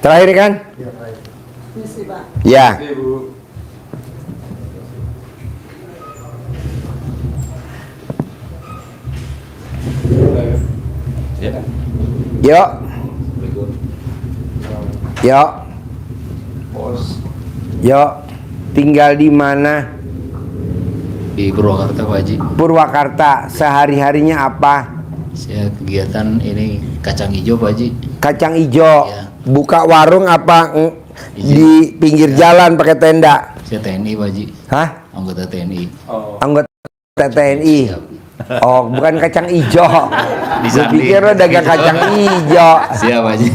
Terakhir kan? Iya, terakhir. Misi, Pak. Ya. Bu. Ya. Yuk. Berikut. Yuk. Bos. Yuk. Tinggal di mana? Di Purwakarta Pak Haji. Purwakarta. Sehari-harinya apa? Saya kegiatan ini kacang hijau Pak Haji. Kacang hijau. Ya. Buka warung apa di pinggir jalan pakai tenda? Saya TNI Pak Haji. Hah? Anggota TNI. Oh. Anggota TNI. Siap. Oh, bukan kacang hijau. Di Gue Sandi. pikir lo dagang kacang hijau. Siap Pak Haji.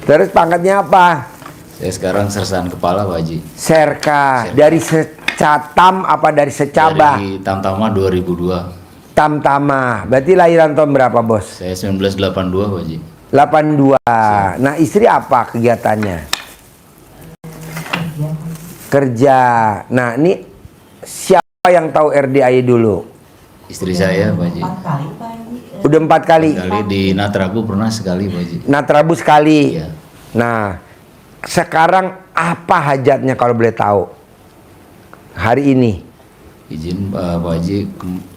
Terus pangkatnya apa? Saya sekarang sersan kepala Pak Haji. Serka. Serka. Dari secatam apa dari secabah? Dari Tamtama 2002. Tamtama. Berarti lahiran tahun berapa, Bos? Saya 1982 Pak Haji. 82. Nah, istri apa kegiatannya? Kerja. Nah, ini siapa yang tahu RDAI dulu? Istri saya Pak Haji. 4 kali, Pak. Udah 4 kali. Kali di Natragu pernah sekali Pak Haji. Natrabu sekali. Iya. Nah, sekarang apa hajatnya kalau boleh tahu? Hari ini. Izin Pak Haji,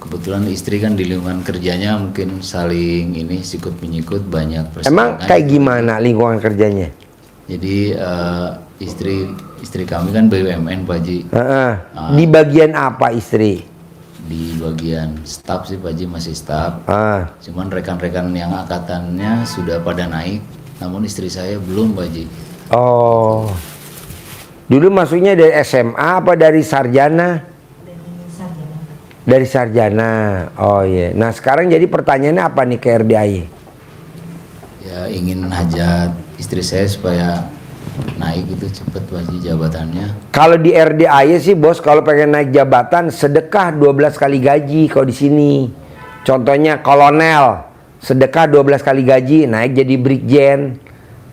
kebetulan istri kan di lingkungan kerjanya mungkin saling ini sikut menyikut banyak perselingkuhan. Emang kayak gimana lingkungan kerjanya? Jadi istri kami kan BUMN Pak Haji. Di bagian apa istri? Di bagian staf sih Pak Haji, masih staf. Cuman rekan-rekan yang angkatannya sudah pada naik, namun istri saya belum Pak Haji. Oh. Dulu masuknya dari SMA apa dari sarjana? Dari sarjana. Oh iya. Nah, sekarang jadi pertanyaannya apa nih ke RDAI? Ya ingin hajat istri saya supaya naik itu cepet Pak Haji jabatannya. Kalau di RDAI sih, Bos, kalau pengen naik jabatan sedekah 12 kali gaji kalau di sini. Contohnya kolonel, sedekah 12 kali gaji naik jadi brigjen.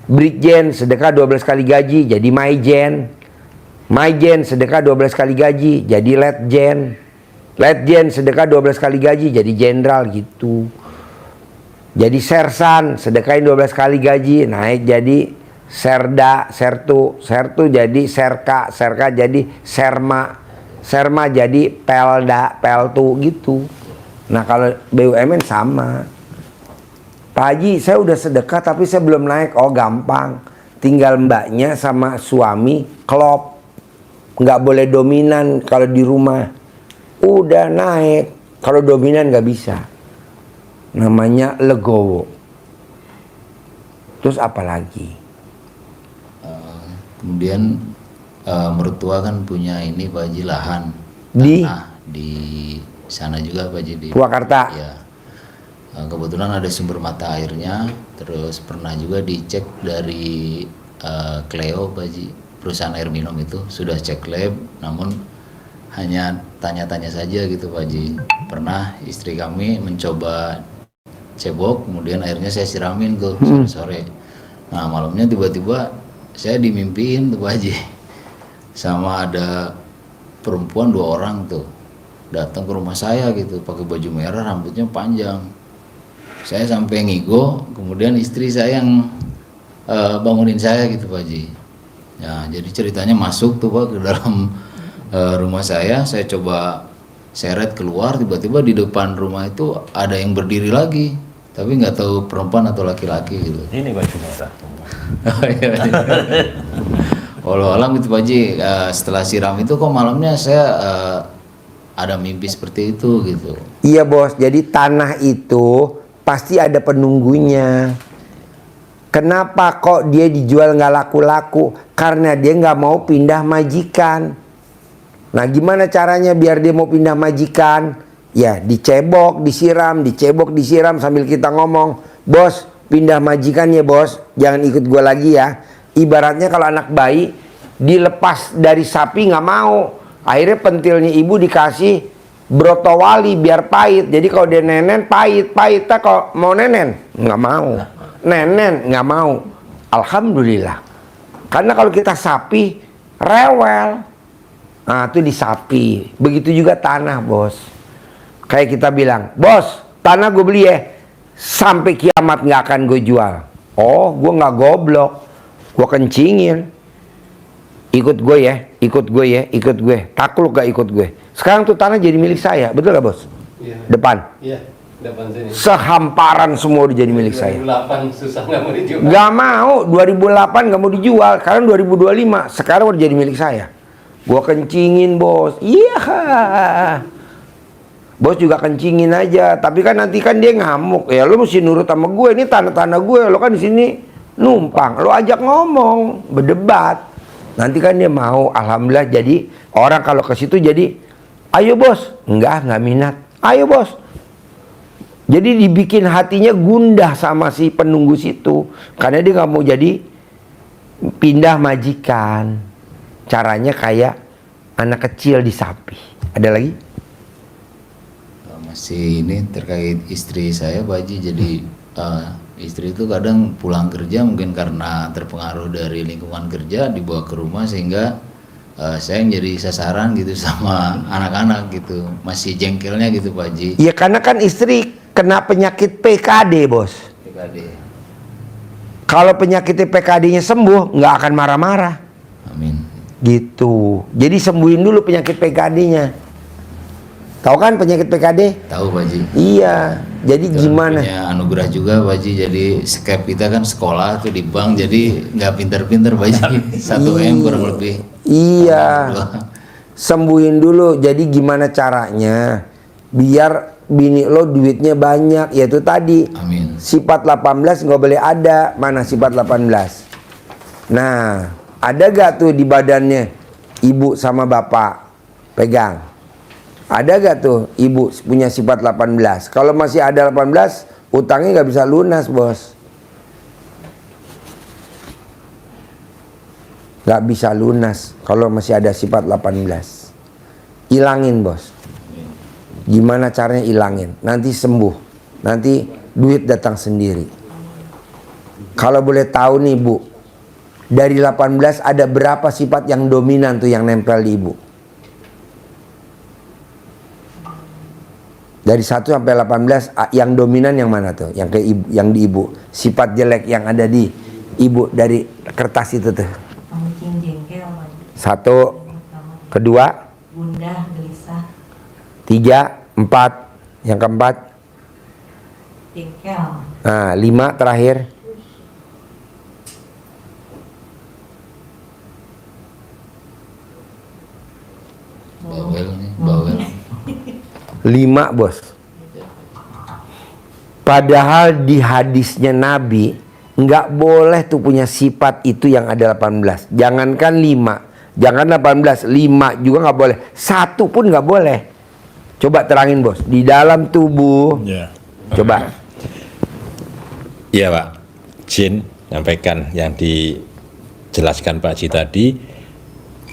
Brigjen sedekah 12 kali gaji jadi maijen. Maijen sedekah 12 kali gaji jadi letjen. Letjen sedekah 12 kali gaji jadi jenderal gitu. Jadi sersan sedekahin 12 kali gaji naik jadi serda, sertu, sertu jadi serka, serka jadi serma, serma jadi pelda, peltu gitu. Nah, kalau BUMN sama. Pak Haji, saya udah sedekah tapi saya belum naik. Oh, gampang. Tinggal mbaknya sama suami klop. Nggak boleh dominan kalau di rumah. Udah naik. Kalau dominan nggak bisa. Namanya legowo. Terus apa lagi? Kemudian mertua kan punya ini Pak Haji lahan Di? tanah di sana juga Pak Haji di Purwakarta. Ya. Kebetulan ada sumber mata airnya, terus pernah juga dicek dari Cleo Pak Haji, perusahaan air minum itu sudah cek lab, namun hanya tanya-tanya saja gitu Pak Haji. Pernah istri kami mencoba cebok, kemudian airnya saya siramin tuh sore-sore. Nah malamnya tiba-tiba saya dimimpiin tuh Pak Haji, sama ada perempuan 2 orang tuh datang ke rumah saya gitu, pakai baju merah, rambutnya panjang. Saya sampai ngigo, kemudian istri saya yang bangunin saya gitu Pak Haji. Ya jadi ceritanya masuk tuh Pak ke dalam rumah saya coba seret keluar, tiba-tiba di depan rumah itu ada yang berdiri lagi, tapi nggak tahu perempuan atau laki-laki gitu. Ini baju merah. Walau alam gitu Pak Haji, setelah siram itu kok malamnya saya ada mimpi seperti itu gitu. Iya Bos, jadi tanah itu pasti ada penunggunya. Kenapa kok dia dijual nggak laku-laku? Karena dia nggak mau pindah majikan. Nah gimana caranya biar dia mau pindah majikan? Ya dicebok, disiram sambil kita ngomong, bos pindah majikan ya bos, jangan ikut gue lagi ya. Ibaratnya kalau anak bayi dilepas dari sapi nggak mau, akhirnya pentilnya ibu dikasih brotowali biar pahit. Jadi kalau dia nenen pahit, kalau mau nenen nggak mau, nenen nggak mau. Alhamdulillah, karena kalau kita sapi rewel. Nah itu di sapi. Begitu juga tanah bos. Kayak kita bilang, bos tanah gue beli ya, sampai kiamat nggak akan gue jual. Oh gue nggak goblok. Gua kencingin. Ikut gue ya, ikut gue ya, ikut gue. Takluk gak ikut gue. Sekarang tuh tanah jadi milik saya, betul gak bos? Iya. Depan. Iya, depan sini. Sehamparan semua udah jadi milik saya. 2008 susah nggak mau dijual. Gak mau, 2008 gak mau dijual. Sekarang 2025, sekarang udah jadi milik saya. Gua kencingin bos. Iya. Bos juga kencingin aja. Tapi kan nanti kan dia ngamuk. Ya lo mesti nurut sama gue. Ini tanah-tanah gue. Lo kan di sini numpang. Lo ajak ngomong, berdebat. Nanti kan dia mau. Alhamdulillah jadi orang kalau ke situ jadi, ayo bos. Enggak minat. Ayo bos. Jadi dibikin hatinya gundah sama si penunggu situ. Karena dia nggak mau jadi pindah majikan. Caranya kayak anak kecil di sapi. Ada lagi? Masih ini terkait istri saya Pak Haji. Jadi istri itu kadang pulang kerja mungkin karena terpengaruh dari lingkungan kerja dibawa ke rumah sehingga saya yang jadi sasaran gitu sama anak-anak gitu. Masih jengkelnya gitu Pak Haji. Ya karena kan istri kena penyakit PKD bos. PKD. Kalau penyakit PKD-nya sembuh, nggak akan marah-marah. Amin. Gitu. Jadi sembuhin dulu penyakit PKD-nya. Tahu kan penyakit PKD? Tahu Pak Haji. Iya. Jadi Kita gimana? punya anugerah juga Pak Haji. Jadi skep kita kan sekolah tuh di bank, jadi nggak pinter-pinter Pak Haji. 1 M kurang lebih. Iya. Sembuhin dulu. Jadi gimana caranya? Biar bini lo duitnya banyak. Yaitu tadi. Amin. Sifat 18 nggak boleh ada. Mana sifat 18? Nah, ada gak tuh di badannya ibu sama bapak? Pegang. Ada gak tuh ibu punya sifat 18? Kalau masih ada 18, utangnya gak bisa lunas bos. Gak bisa lunas kalau masih ada sifat 18. Ilangin bos. Gimana caranya ilangin? Nanti sembuh. Nanti duit datang sendiri. Kalau boleh tahu nih bu, dari 18 ada berapa sifat yang dominan tuh yang nempel di ibu? Dari 1 sampai 18 yang dominan yang mana tuh? Yang ke ibu, yang di ibu. Sifat jelek yang ada di ibu dari kertas itu tuh. Kencing jengkel, 1, kedua, gundah, gelisah, 3, 4, yang keempat. jengkel, Nah, 5 terakhir. Bawel nih, bawel. 5 bos. Padahal di hadisnya Nabi nggak boleh tuh punya sifat itu yang ada 18. Jangankan 5, jangan 18, 5 juga nggak boleh. 1 pun nggak boleh. Coba terangin bos, di dalam tubuh. Ya. Coba. Iya Pak, Jin sampaikan yang dijelaskan Pak Haji tadi.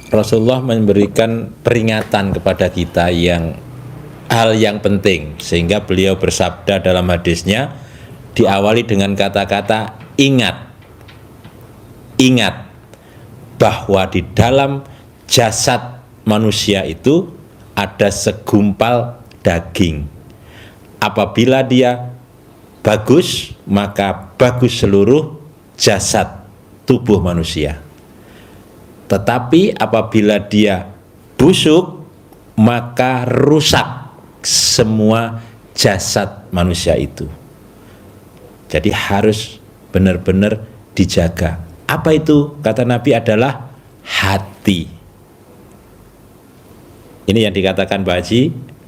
Rasulullah memberikan peringatan kepada kita yang hal yang penting, sehingga beliau bersabda dalam hadisnya diawali dengan kata-kata ingat bahwa di dalam jasad manusia itu ada segumpal daging. Apabila dia bagus, maka bagus seluruh jasad tubuh manusia. Tetapi apabila dia busuk, maka rusak semua jasad manusia itu. Jadi harus benar-benar dijaga. Apa itu? Kata Nabi adalah hati. Ini yang dikatakan Pak Haji,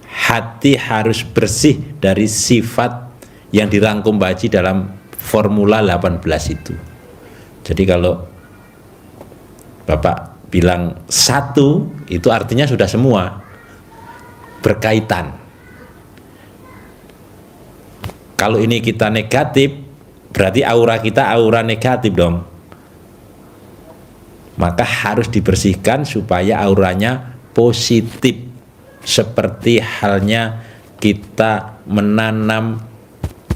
hati harus bersih dari sifat yang dirangkum Pak Haji dalam formula 18 itu. Jadi kalau Bapak bilang 1, itu artinya sudah semua berkaitan. Kalau ini kita negatif, berarti aura kita aura negatif dong. Maka harus dibersihkan supaya auranya positif. Seperti halnya kita menanam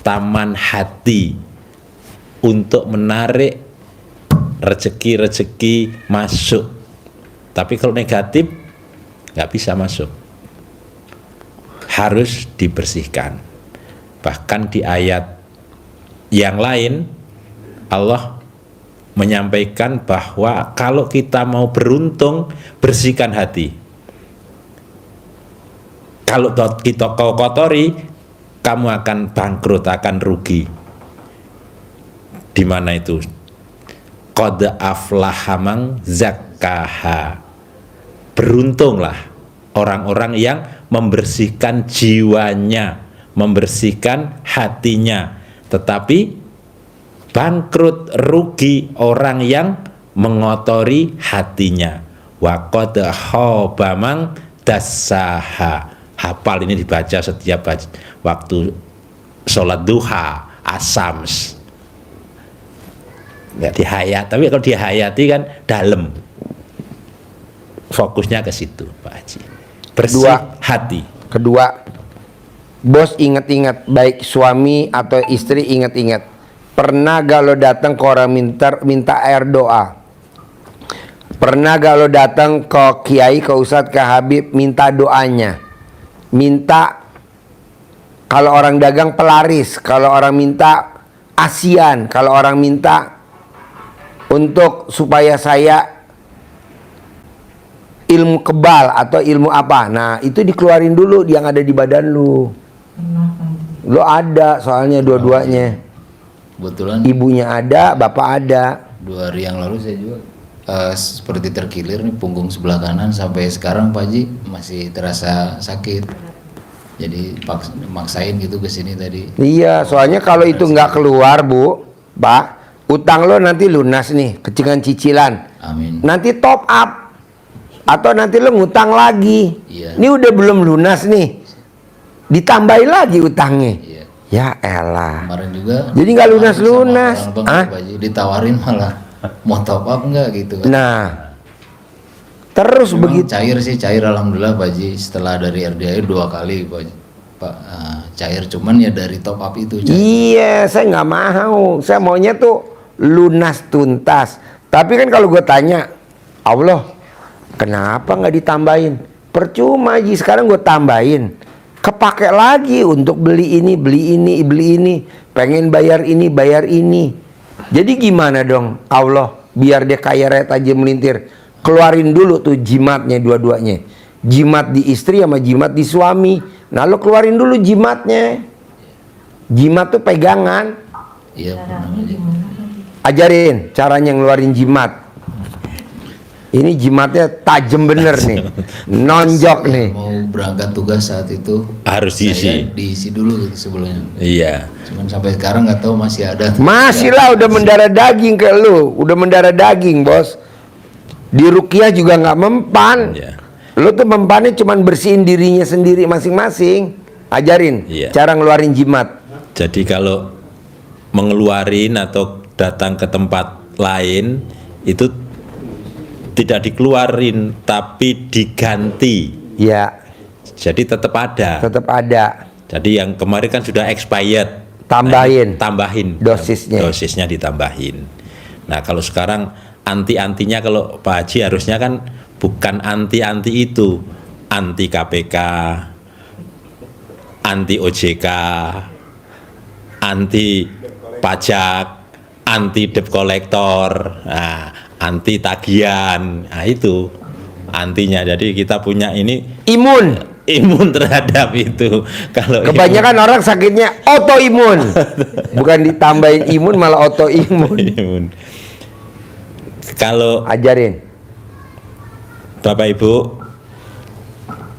taman hati untuk menarik rezeki-rezeki masuk. Tapi kalau negatif nggak bisa masuk. Harus dibersihkan. Bahkan di ayat yang lain Allah menyampaikan bahwa kalau kita mau beruntung, bersihkan hati. Kalau kita kau kotori, kamu akan bangkrut, akan rugi. Di mana itu? Qad aflaha man zakkaha. Beruntunglah orang-orang yang membersihkan jiwanya, membersihkan hatinya. Tetapi bangkrut, rugi orang yang mengotori hatinya. Wa qad khaba man dassaha. Hafal ini dibaca setiap waktu sholat duha, asams. Nggak dihayat, tapi kalau dihayati kan dalam. Fokusnya ke situ, Pak Haji. Bersih hati. Kedua, bos ingat-ingat, baik suami atau istri ingat-ingat. Pernah gak lo datang ke orang minta air doa? Pernah gak lo datang ke kiai, ke ustadz, ke habib minta doanya? Minta, kalau orang dagang pelaris, kalau orang minta asian, kalau orang minta untuk supaya saya ilmu kebal atau ilmu apa. Nah, itu dikeluarin dulu yang ada di badan lu. Pernah Pak. Lo ada soalnya dua-duanya. Kebetulan Ibunya ada, bapak ada. 2 hari yang lalu saya juga seperti terkilir nih punggung sebelah kanan, sampai sekarang Pak Haji masih terasa sakit. Jadi maksain gitu ke sini tadi. Iya, soalnya kalau itu nggak keluar, Bu, Pak, utang lo nanti lunas nih, kecingan cicilan. Amin. Nanti top up. Atau nanti lo ngutang lagi. Iya. Ini udah belum lunas nih. Ditambahin lagi utangnya. Iya. Ya elah. Kemarin juga. Jadi nggak lunas-lunas. sama orang Bang, Hah? Pak Haji, ditawarin malah mau top up nggak gitu kan. Nah, terus Memang begitu. cair sih, cair alhamdulillah Pak Haji. Setelah dari RDA 2 kali Pak Haji. Cair, cuman ya dari top up itu cair. Iya, saya nggak mau. Saya maunya tuh lunas tuntas. Tapi kan kalau gue tanya, Allah, kenapa nggak ditambahin? Percuma Ji, sekarang gue tambahin. Kepake lagi untuk beli ini, beli ini, beli ini. Pengen bayar ini, bayar ini. Jadi gimana dong Allah, biar dia kaya raya tajam melintir. Keluarin dulu tuh jimatnya dua-duanya. Jimat di istri sama jimat di suami. Nah lo keluarin dulu jimatnya. Jimat tuh pegangan. Iya, pernah, Caranya Pak Haji. gimana Pak? Ajarin caranya ngeluarin jimat. Ini jimatnya tajam bener nih. Nonjok nih. Mau berangkat tugas saat itu Harus saya diisi. diisi dulu gitu sebelumnya. Iya. Cuman sampai sekarang nggak tahu masih ada. Masih lah udah mendarah daging ke lu. Udah mendarah daging, Bos. Di ruqyah juga nggak mempan. Iya. Lu tuh mempannya cuman bersihin dirinya sendiri masing-masing. Ajarin Iya. cara ngeluarin jimat. Jadi kalau mengeluarin atau datang ke tempat lain itu tidak dikeluarin tapi diganti. Ya, Jadi tetap ada. tetap ada. Jadi yang kemarin kan sudah expired. Tambahin. Tambahin. Dosisnya. Dosisnya ditambahin. Nah, kalau sekarang anti-antinya kalau Pak Haji harusnya kan bukan anti-anti itu. Anti KPK, anti OJK, anti pajak, anti debt collector, nah, anti tagihan. Nah, itu antinya. Jadi kita punya ini Imun. imun terhadap itu. Kalau Kebanyakan orang sakitnya autoimun. Bukan ditambahin imun malah autoimun. imun. Kalau Ajarin. Bapak Ibu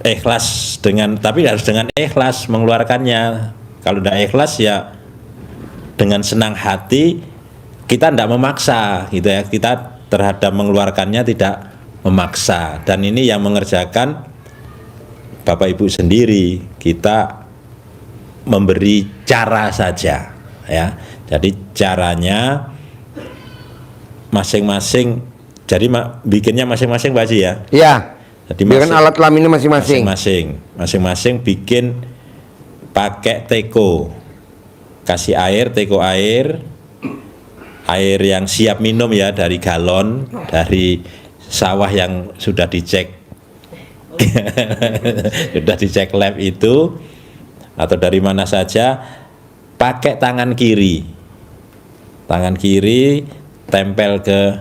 ikhlas dengan, tapi harus dengan ikhlas mengeluarkannya. Kalau tidak ikhlas ya dengan senang hati, kita tidak memaksa gitu ya. Kita terhadap mengeluarkannya tidak memaksa, dan ini yang mengerjakan Bapak Ibu sendiri. Kita memberi cara saja ya. Jadi caranya masing-masing, jadi bikinnya masing-masing Pak Haji ya. Ya. Jadi Biarkan alat kelaminnya masing-masing. Masing-masing bikin pakai teko, kasih air, teko air yang siap minum ya, dari galon, dari sawah yang sudah dicek sudah dicek lab itu, atau dari mana saja. Pakai tangan kiri tempel ke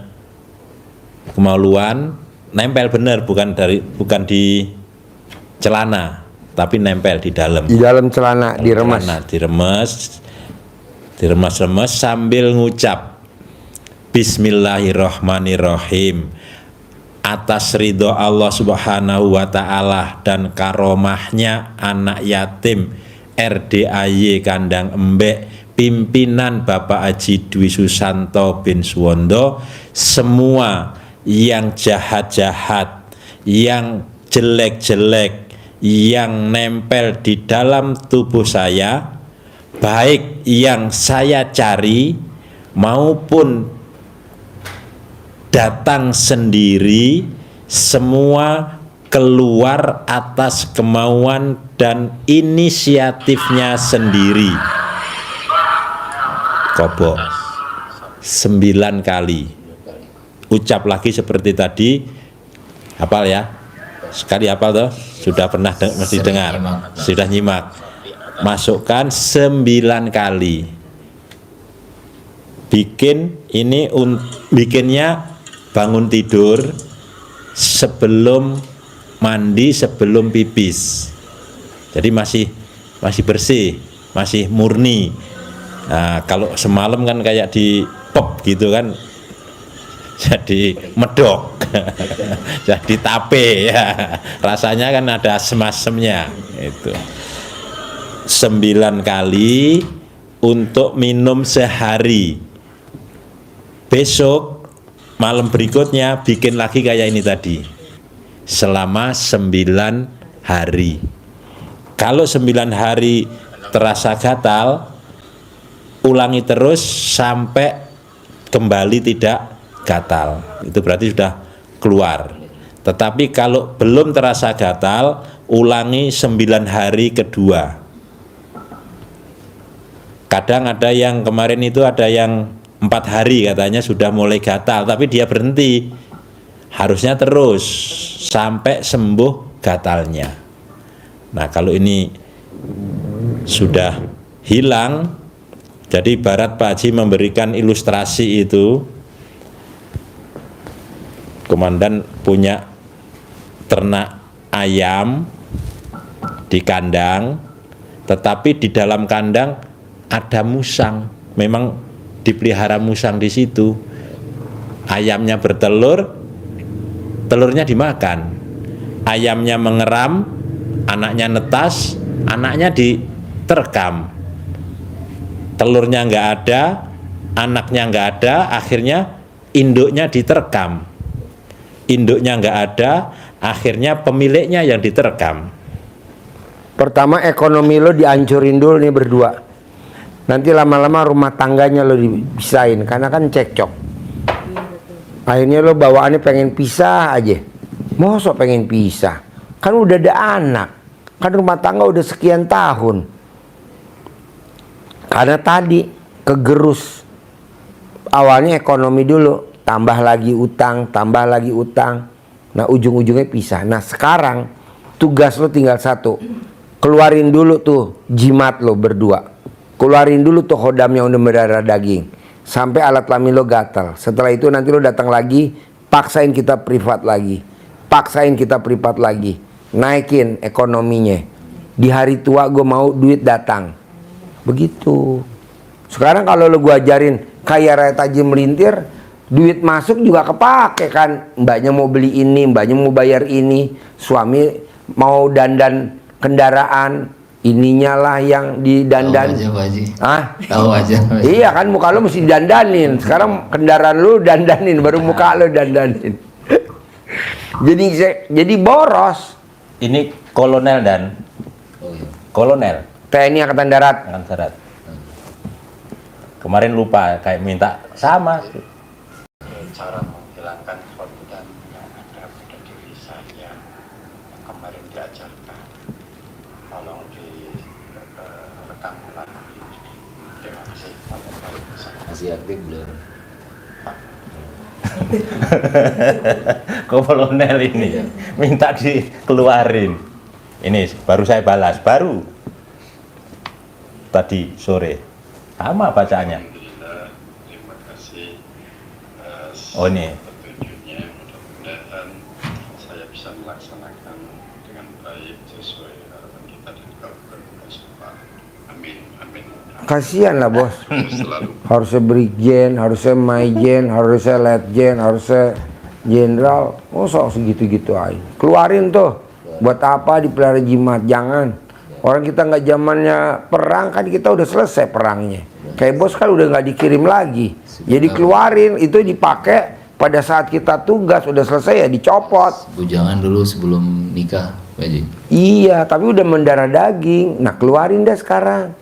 kemaluan, nempel bener, bukan di celana, tapi nempel di dalam. Di dalam celana diremas. Diremas sambil ngucap Bismillahirrohmanirrohim atas ridho Allah Subhanahu wa Ta'ala dan karomahnya anak yatim RDAY Kandang Embek pimpinan Bapak Haji Dwi Susanto bin Suwondo, semua yang jahat-jahat, yang jelek-jelek, yang nempel di dalam tubuh saya, baik yang saya cari maupun datang sendiri, semua keluar atas kemauan dan inisiatifnya sendiri. Kobok 9 kali. Ucap lagi seperti tadi. Hafal ya? Sekali hafal toh? Sudah pernah mesti dengar. Sudah nyimak. Masukkan 9 kali. Bikinnya bangun tidur, sebelum mandi, sebelum pipis. Jadi masih bersih, masih murni. Nah, kalau semalam kan kayak di pop gitu kan, jadi medok, jadi tape ya. Rasanya kan ada asem-asemnya itu. 9 kali untuk minum sehari. Besok malam berikutnya bikin lagi kayak ini tadi selama 9 hari. Kalau 9 hari terasa gatal, ulangi terus sampai kembali tidak gatal. Itu berarti sudah keluar. Tetapi kalau belum terasa gatal, ulangi 9 hari kedua. Kadang ada yang kemarin itu ada yang 4 hari katanya sudah mulai gatal, tapi dia berhenti. Harusnya terus sampai sembuh gatalnya. Nah, kalau ini sudah hilang, jadi ibarat Pak Haji memberikan ilustrasi itu. Komandan punya ternak ayam di kandang, tetapi di dalam kandang ada musang. Memang dipelihara musang di situ. Ayamnya bertelur, telurnya dimakan. Ayamnya mengeram, anaknya netas, anaknya diterkam. Telurnya nggak ada, anaknya nggak ada, akhirnya induknya diterkam. Induknya nggak ada, akhirnya pemiliknya yang diterkam. Pertama ekonomi lo dihancurin dulu nih berdua. Nanti lama-lama rumah tangganya lo dipisahin karena kan cekcok. Akhirnya lo bawaannya pengen pisah aja. Mosok pengen pisah? Kan udah ada anak. Kan rumah tangga udah sekian tahun. Karena tadi kegerus. Awalnya ekonomi dulu, tambah lagi utang, tambah lagi utang. Nah ujung-ujungnya pisah. Nah sekarang tugas lo tinggal satu. Keluarin dulu tuh jimat lo berdua. Keluarin dulu tuh hodam yang udah berdarah daging sampai alat kelamin lo gatal. Setelah itu nanti lo datang lagi, paksain kita privat lagi, paksain kita privat lagi, naikin ekonominya. Di hari tua gue mau duit datang. Begitu. Sekarang kalau lo gue ajarin kayak raya tajam melintir, duit masuk juga kepake kan. Mbaknya mau beli ini, mbaknya mau bayar ini, suami mau dandan kendaraan, ininya lah yang didandan. Tahu aja Pak Haji. Ah? Tahu aja Pak Haji. Iya kan muka lo mesti dandanin. Sekarang kendaraan lu dandanin, baru muka lo dandanin. jadi boros. Ini kolonel dan Oh iya. kolonel TNI Angkatan Darat. Angkatan Darat. Kemarin lupa kayak minta sama. Cara menghilangkan suatu dan yang ada pada diri saya kemarin diajarkan, tolong direkam ulang. Terima kasih. Masih aktif belum? Kolonel ini minta dikeluarin. Ini baru saya balas, baru tadi sore. Sama bacaannya. Alhamdulillah, terima kasih. Oh ini. petunjuknya, mudah-mudahan saya bisa melaksanakan dengan baik sesuai harapan kita dan kawan-kawan semua. Amin, amin. Kasihan lah bos. Selalu Harusnya brigjen, harusnya maijen, harusnya letjen, harusnya jenderal. Oh sok segitu-gitu aja. Keluarin tuh. Buat apa dipelihara jimat? Jangan. Orang kita nggak zamannya perang kan, kita udah selesai perangnya. Kayak bos kan udah nggak dikirim lagi. Jadi keluarin, itu dipakai pada saat kita tugas udah selesai ya dicopot. Bujangan dulu sebelum nikah, Pak Haji. Iya, tapi udah mendarah daging. Nah keluarin deh sekarang.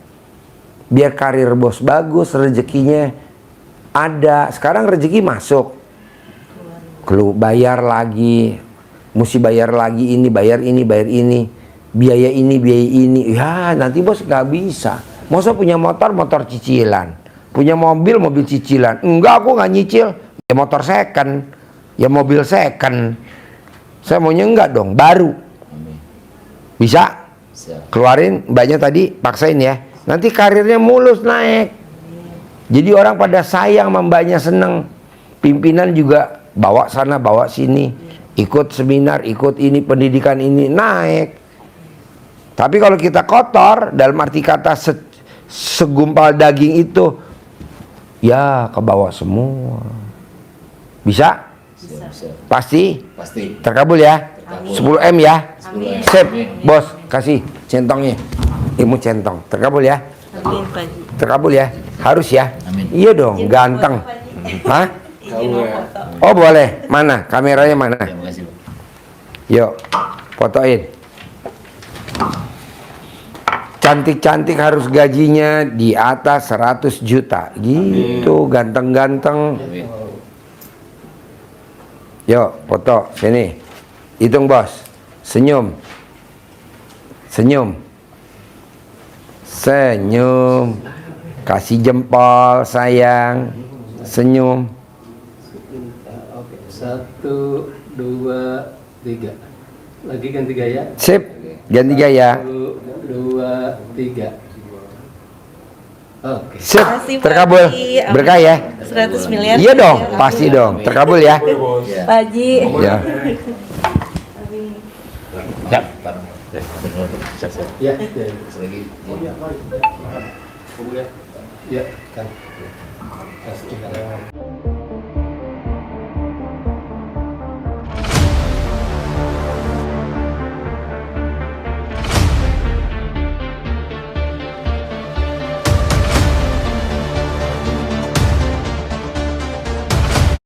Biar karir bos bagus, rezekinya ada. Sekarang rezeki masuk. Bayar lagi. Mesti bayar lagi ini, bayar ini, bayar ini. Biaya ini, biaya ini. Ya nanti bos nggak bisa. Masa punya motor, motor cicilan. Punya mobil, mobil cicilan. Enggak, aku nggak nyicil. Ya motor second. Ya mobil second. Saya maunya enggak dong, baru. Amin. Bisa? Bisa. Keluarin mbaknya tadi, paksain ya. Nanti karirnya mulus naik. Jadi orang pada sayang sama mbaknya, seneng. Pimpinan juga bawa sana, bawa sini. Ikut seminar, ikut ini, pendidikan ini, naik. Tapi kalau kita kotor, dalam arti kata segumpal daging itu, ya ke bawah semua. Bisa? Bisa. Bisa. Pasti? Pasti. Terkabul ya? Terkabul. 10M ya? 10M. Sip, Amin. bos, kasih centongnya. Ilmu centong. Terkabul ya? Amin, Pak Haji. Terkabul ya? Harus ya? Amin. Iya dong, ganteng. Hah? Izin mau foto. Oh boleh. Mana? Kameranya mana? Terima kasih, Pak. Yuk, fotoin. Cantik-cantik harus gajinya di atas 100 juta. Gitu, ganteng-ganteng. Amin. Yuk, foto. Sini. Hitung bos. Senyum. Senyum. Senyum. Kasih jempol sayang. Senyum. Oke, 1, 2, 3. Lagi ganti gaya. Sip. Ganti gaya. 1, 2, 3. Oke. Sip. Makasih, Pak Terkabul. Haji. Amin. Berkah ya. 100 miliar. Iya dong, pasti dong. Terkabul ya. Ya. Pak Haji. Ya. Ya. Ya, ya. Lagi. Ya, kan. Kasih.